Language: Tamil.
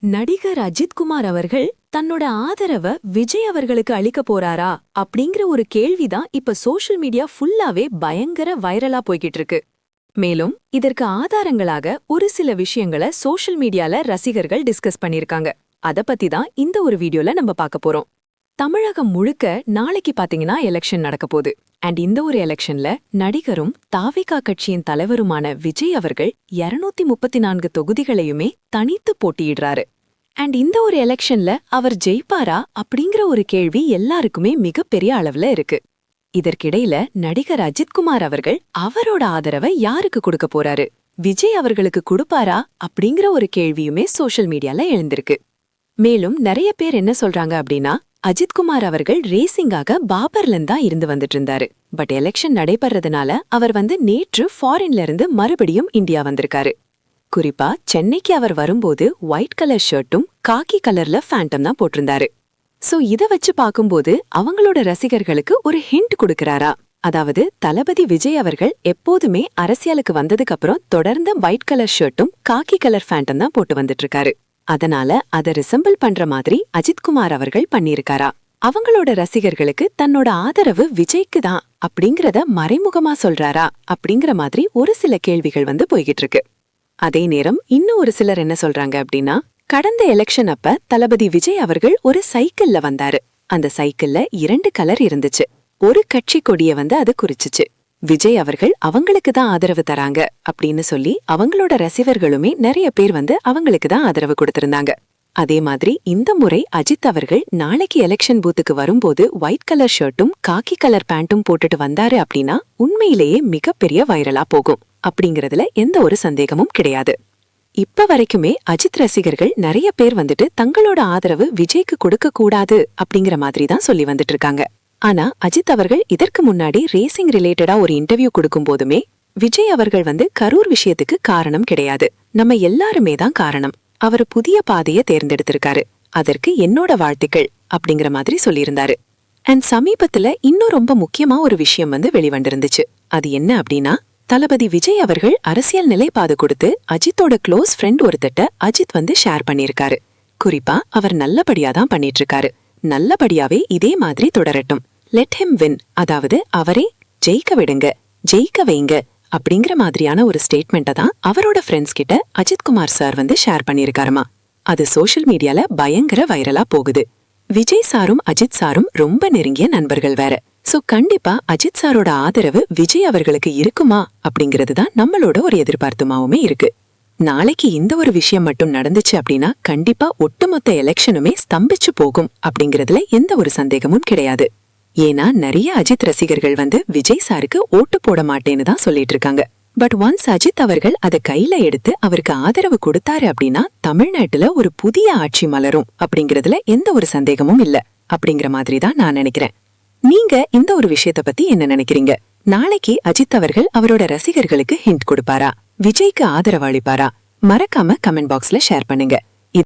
நடிகர் அஜித்குமார் அவர்கள் தன்னோட ஆதரவ விஜய் அவர்களுக்கு அளிக்க போறாரா அப்படிங்கிற ஒரு கேள்விதான் இப்ப சோஷியல் மீடியா ஃபுல்லாவே பயங்கர வைரலா போய்கிட்டு இருக்கு. மேலும் இதற்கு ஆதாரங்களாக ஒரு சில விஷயங்களை சோஷியல் மீடியால ரசிகர்கள் டிஸ்கஸ் பண்ணிருக்காங்க. அத பத்தி தான் இந்த ஒரு வீடியோல நம்ம பார்க்க போறோம். தமிழகம் முழுக்க நாளைக்கு பாத்தீங்கன்னா எலெக்ஷன் நடக்க போகுது. அண்ட் இந்த ஒரு எலெக்ஷன்ல நடிகரும் தாவேகா கட்சியின் தலைவருமான விஜய் அவர்கள் 234 தொகுதிகளையுமே தனித்து போட்டியிடுறாரு. அண்ட் இந்த ஒரு எலெக்ஷன்ல அவர் ஜெயிப்பாரா அப்படிங்கிற ஒரு கேள்வி எல்லாருக்குமே மிகப்பெரிய அளவுல இருக்கு. இதற்கிடையில நடிகர் அஜித்குமார் அவர்கள் அவரோட ஆதரவை யாருக்கு கொடுக்க போறாரு, விஜய் அவர்களுக்கு கொடுப்பாரா அப்படிங்கிற ஒரு கேள்வியுமே சோஷியல் மீடியால எழுந்திருக்கு. மேலும் நிறைய பேர் என்ன சொல்றாங்க அப்படின்னா, அஜித்குமார் அவர்கள் ரேசிங்காக பாபர்லன் தான் இருந்து வந்துட்டு இருந்தாரு. பட் எலெக்ஷன் நடைபெறதுனால அவர் நேற்று ஃபாரின்ல இருந்து மறுபடியும் இந்தியா வந்திருக்காரு. குறிப்பா சென்னைக்கு அவர் வரும்போது ஒயிட் கலர் ஷர்ட்டும் காக்கி கலர்ல ஃபேண்டம் தான் போட்டிருந்தாரு. சோ இத வச்சு பார்க்கும்போது அவங்களோட ரசிகர்களுக்கு ஒரு ஹிண்ட் கொடுக்கறாரா, அதாவது தளபதி விஜய் அவர்கள் எப்போதுமே அரசியலுக்கு வந்ததுக்கு அப்புறம் தொடர்ந்து ஒயிட் கலர் ஷர்ட்டும் காக்கி கலர் ஃபேண்டம் தான் போட்டு வந்துட்டு இருக்காரு. அதனால அதை ரிசம்பிள் பண்ற மாதிரி அஜித்குமார் அவர்கள் பண்ணிருக்காரா, அவங்களோட ரசிகர்களுக்கு தன்னோட ஆதரவு விஜய்க்கு தான் அப்படிங்கறத மறைமுகமா சொல்றாரா அப்படிங்கிற மாதிரி ஒரு சில கேள்விகள் போய்கிட்டு இருக்கு. அதே நேரம் இன்னும் ஒரு சிலர் என்ன சொல்றாங்க அப்படின்னா, கடந்த எலெக்ஷன் அப்ப தளபதி விஜய் அவர்கள் ஒரு சைக்கிள்ல வந்தாரு. அந்த சைக்கிள்ல 2 கலர் இருந்துச்சு. ஒரு கட்சி கொடிய அது குறிச்சுச்சு. விஜய் அவர்கள் அவங்களுக்கு தான் ஆதரவு தராங்க அப்படின்னு சொல்லி அவங்களோட ரசிகர்களுமே நிறைய பேர் அவங்களுக்கு தான் ஆதரவு கொடுத்திருந்தாங்க. அதே மாதிரி இந்த முறை அஜித் அவர்கள் நாளைக்கு எலெக்ஷன் பூத்துக்கு வரும்போது ஒயிட் கலர் ஷர்ட்டும் காக்கி கலர் பேண்ட்டும் போட்டுட்டு வந்தாரு அப்படின்னா உண்மையிலேயே மிகப்பெரிய வைரலா போகும் அப்படிங்கறதுல எந்த ஒரு சந்தேகமும் கிடையாது. இப்ப வரைக்குமே அஜித் ரசிகர்கள் நிறைய பேர் தங்களோட ஆதரவு விஜய்க்கு கொடுக்க கூடாது அப்படிங்கிற மாதிரி தான் சொல்லி வந்துட்டு இருக்காங்க. ஆனா அஜித் அவர்கள் இதற்கு முன்னாடி ரேசிங் ரிலேட்டடா ஒரு இன்டர்வியூ கொடுக்கும் போதுமே விஜய் அவர்கள் கரூர் விஷயத்துக்கு காரணம் கிடையாது, நம்ம எல்லாருமே தான் காரணம், அவர் புதிய பாதையை தேர்ந்தெடுத்திருக்காரு, அதற்கு என்னோட வாழ்த்துக்கள் அப்படிங்கிற மாதிரி சொல்லியிருந்தாரு. அண்ட் சமீபத்துல இன்னும் ரொம்ப முக்கியமா ஒரு விஷயம் வெளிவந்திருந்துச்சு. அது என்ன அப்படின்னா, தளபதி விஜய் அவர்கள் அரசியல் நிலைப்பாடு கொடுத்து அஜித்தோட க்ளோஸ் ஃப்ரெண்ட் ஒருத்தட்ட அஜித் ஷேர் பண்ணிருக்காரு. குறிப்பா அவர் நல்லபடியா தான் பண்ணிட்டு இருக்காரு, நல்லபடியாவே இதே மாதிரி தொடரட்டும், லெட் ஹிம் வின், அதாவது அவரே ஜெயிக்க விடுங்க, ஜெயிக்க வைங்க அப்படிங்கிற மாதிரியான ஒரு ஸ்டேட்மெண்ட்டை தான் அவரோட ஃப்ரெண்ட்ஸ் கிட்ட அஜித்குமார் சார் ஷேர் பண்ணிருக்காருமா. அது சோஷியல் மீடியால பயங்கர வைரலா போகுது. விஜய் சாரும் அஜித் சாரும் ரொம்ப நெருங்கிய நண்பர்கள் வேற. சோ கண்டிப்பா அஜித் சாரோட ஆதரவு விஜய் அவர்களுக்கு இருக்குமா அப்படிங்கிறது தான் நம்மளோட ஒரு எதிர்பார்ப்புமாவுமே இருக்கு. நாளைக்கு இந்த ஒரு விஷயம் மட்டும் நடந்துச்சு அப்படின்னா கண்டிப்பா ஒட்டுமொத்த எலெக்ஷனுமே ஸ்தம்பிச்சு போகும் அப்படிங்கறதுல எந்த ஒரு சந்தேகமும் கிடையாது. ஏன்னா நிறைய அஜித் ரசிகர்கள் விஜய் சாருக்கு ஓட்டு போட மாட்டேன்னு தான் சொல்லிட்டு இருக்காங்க. பட் ஒன்ஸ் அஜித் அவர்கள் அதை கையில எடுத்து அவருக்கு ஆதரவு கொடுத்தாரு அப்படின்னா தமிழ்நாட்டுல ஒரு புதிய ஆட்சி மலரும் அப்படிங்கறதுல எந்த ஒரு சந்தேகமும் இல்ல அப்படிங்கிற மாதிரி தான் நான் நினைக்கிறேன். நீங்க இந்த ஒரு விஷயத்த பத்தி என்ன நினைக்கிறீங்க? நாளைக்கு அஜித் அவர்கள் அவரோட ரசிகர்களுக்கு ஹிண்ட் கொடுப்பாரா, விஜய்க்கு ஆதரவு அளிப்பாரா? மறக்காம கமெண்ட் பாக்ஸ்ல ஷேர் பண்ணுங்க.